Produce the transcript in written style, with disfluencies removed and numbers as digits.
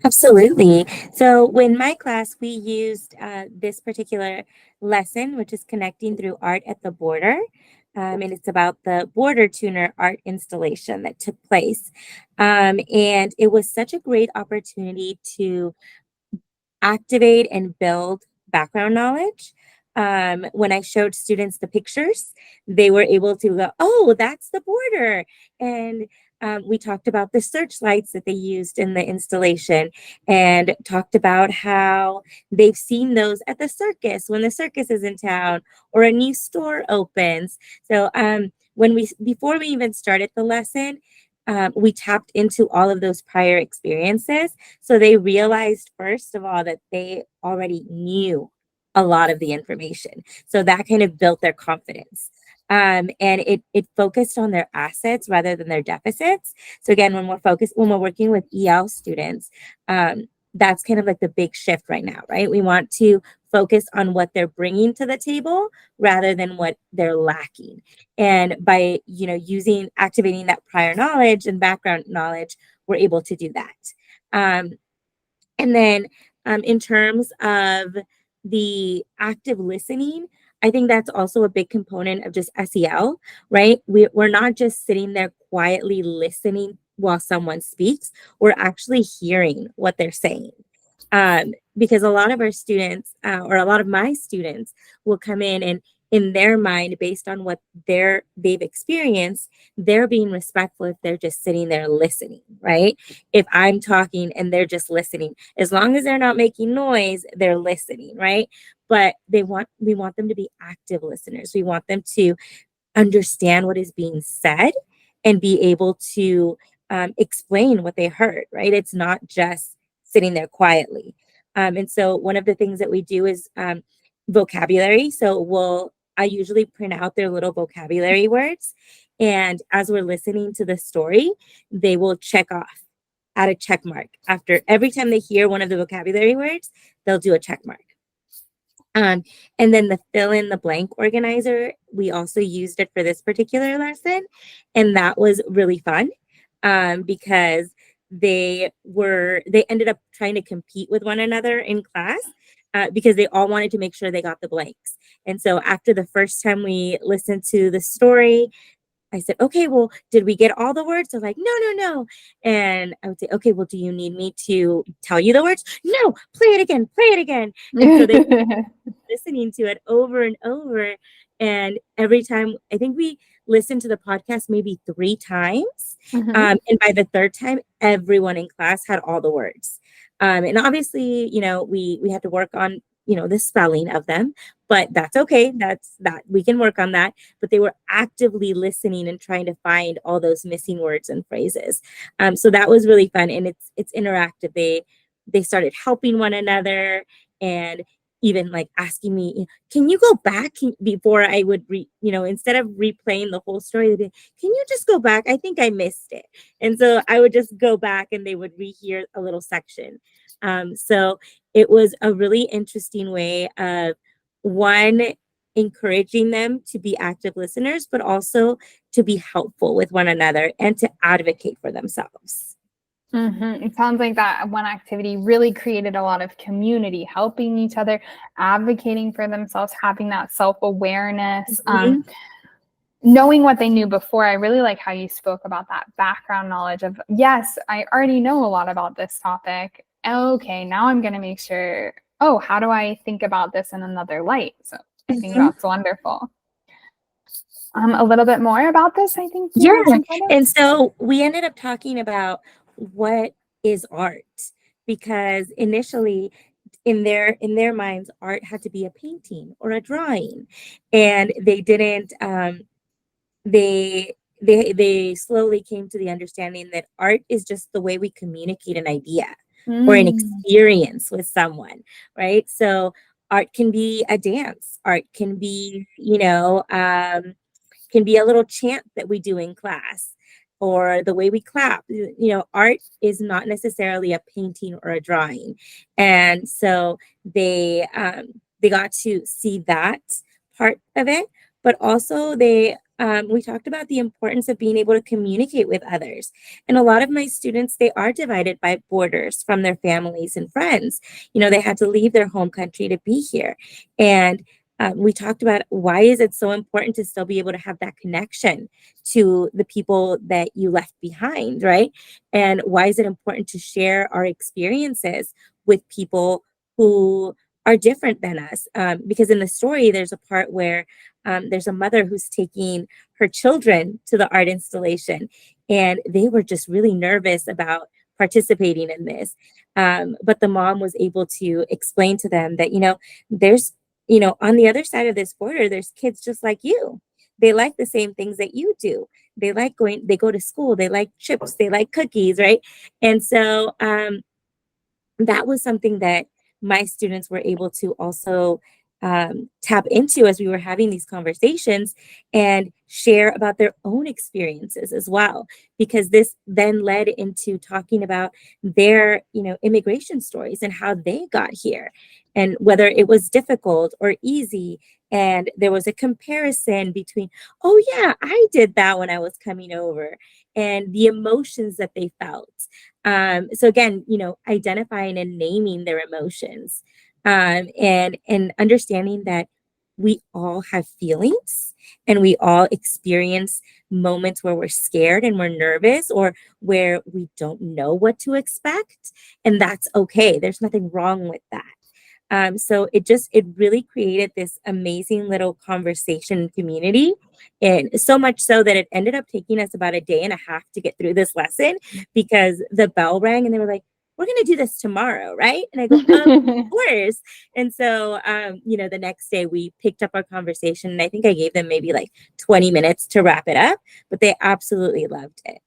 Absolutely. So, when my class, we used this particular lesson, which is connecting through art at the border. And it's about the border tuner art installation that took place. And it was such a great opportunity to activate and build background knowledge. When I showed students the pictures, they were able to go, oh, that's the border. And we talked about the searchlights that they used in the installation and talked about how they've seen those at the circus when the circus is in town or a new store opens. So before we even started the lesson, we tapped into all of those prior experiences, so they realized, first of all, that they already knew a lot of the information. So that kind of built their confidence. And it focused on their assets rather than their deficits. So again, when we're working with EL students, that's kind of like the big shift right now, right? We want to focus on what they're bringing to the table rather than what they're lacking. And by, using activating that prior knowledge and background knowledge, we're able to do that. Um, and then in terms of the active listening, I think that's also a big component of just SEL, right? We're not just sitting there quietly listening while someone speaks, we're actually hearing what they're saying. Because a lot of our students, or a lot of my students, will come in in their mind, based on what they've experienced, they're being respectful if they're just sitting there listening, right? If I'm talking and they're just listening, as long as they're not making noise, they're listening, right? But we want them to be active listeners. We want them to understand what is being said and be able to explain what they heard, right? It's not just sitting there quietly. And so one of the things that we do is vocabulary. I usually print out their little vocabulary words. And as we're listening to the story, they will check off, add a check mark. After every time they hear one of the vocabulary words, they'll do a check mark. Um, and then the fill in the blank organizer, we also used it for this particular lesson. And that was really fun, because they ended up trying to compete with one another in class, because they all wanted to make sure they got the blanks. And so after the first time we listened to the story, I said, okay, well, did we get all the words? They're like, no, no, no. And I would say, okay, well, do you need me to tell you the words? No, play it again, play it again. And so they listening to it over and over. And every time, I think we listened to the podcast maybe 3 times. Mhm. And by the third time, everyone in class had all the words. And obviously, we had to work on, the spelling of them, but that's okay. That we can work on that. But they were actively listening and trying to find all those missing words and phrases. So that was really fun. And it's interactive. They started helping one another, and even like asking me, can you go back, before I would instead of replaying the whole story, they'd be, can you just go back? I think I missed it. And so I would just go back and they would rehear a little section. So it was a really interesting way of, one, encouraging them to be active listeners, but also to be helpful with one another and to advocate for themselves. It sounds like that one activity really created a lot of community, helping each other, advocating for themselves, having that self-awareness, Mhm. knowing what they knew before. I really like how you spoke about that background knowledge of, yes, I already know a lot about this topic. Okay, now I'm going to make sure, oh, how do I think about this in another light? So I think Mhm. that's wonderful. A little bit more about this, I think you had Yeah. some And comments. so we ended up talking about what is art, because initially in their minds, art had to be a painting or a drawing. And they didn't they slowly came to the understanding that art is just the way we communicate an idea or an Mm. experience with someone, right? So art can be a dance, art can be, can be a little chant that we do in class, or the way we clap. Art is not necessarily a painting or a drawing. And so they got to see that part of it, but also they we talked about the importance of being able to communicate with others. And a lot of my students, they are divided by borders from their families and friends. They had to leave their home country to be here. And we talked about why is it so important to still be able to have that connection to the people that you left behind, right? And why is it important to share our experiences with people who are different than us? Because in the story, there's a part where there's a mother who's taking her children to the art installation, and they were just really nervous about participating in this. But the mom was able to explain to them that, there's, on the other side of this border, there's kids just like you. They like the same things that you do. They go to school, they like chips, they like cookies, right? And so, that was something that my students were able to also tap into as we were having these conversations and share about their own experiences as well, because this then led into talking about their immigration stories and how they got here and whether it was difficult or easy. And there was a comparison between, oh yeah, I did that when I was coming over, and the emotions that they felt. So again, identifying and naming their emotions, and understanding that we all have feelings and we all experience moments where we're scared and we're nervous or where we don't know what to expect, and that's okay. There's nothing wrong with that. So it really created this amazing little conversation community, and so much so that it ended up taking us about a day and a half to get through this lesson because the bell rang and they were like, "We're going to do this tomorrow, right?" And I go, "Of course." And so, the next day we picked up our conversation, and I think I gave them maybe like 20 minutes to wrap it up, but they absolutely loved it.